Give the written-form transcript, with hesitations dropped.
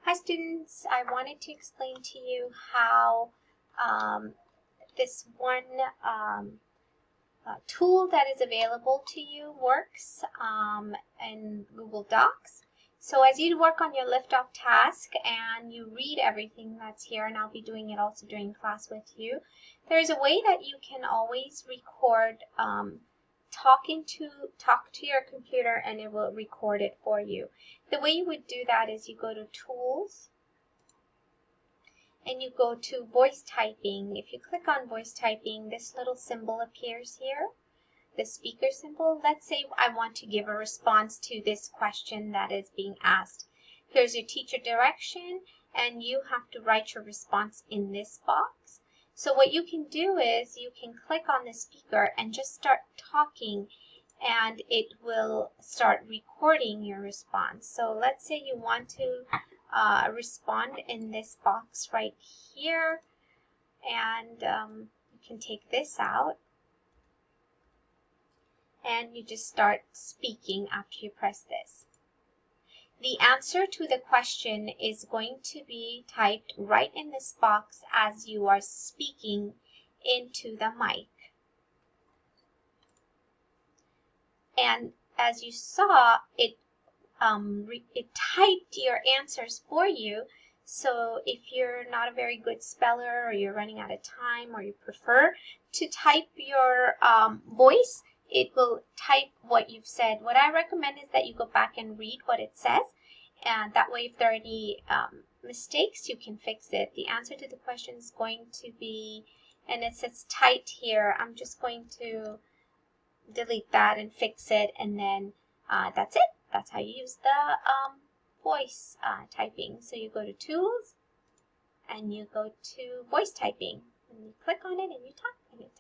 Hi students, I wanted to explain to you how this one tool that is available to you works in Google Docs. So as you work on your liftoff task and you read everything that's here, and I'll be doing it also during class with you, there's a way that you can always record talk to your computer and it will record it for you. The way you would do that is you go to Tools and you go to Voice Typing. If you click on Voice Typing, this little symbol appears here, the speaker symbol. Let's say I want to give a response to this question that is being asked. Here's your teacher direction, and you have to write your response in this box. So what you can do is you can click on the speaker and just start talking, and it will start recording your response. So let's say you want to respond in this box right here, and you can take this out and you just start speaking after you press this. The answer to the question is going to be typed right in this box as you are speaking into the mic. And as you saw, it typed your answers for you. So if you're not a very good speller, or you're running out of time, or you prefer to type your voice, it will type what you've said. What I recommend is that you go back and read what it says, and that way if there are any mistakes, you can fix it. The answer to the question is going to be, and it says tight here, I'm just going to delete that and fix it, and then that's it. That's how you use the voice typing. So you go to Tools and you go to Voice Typing and you click on it and you type, and it's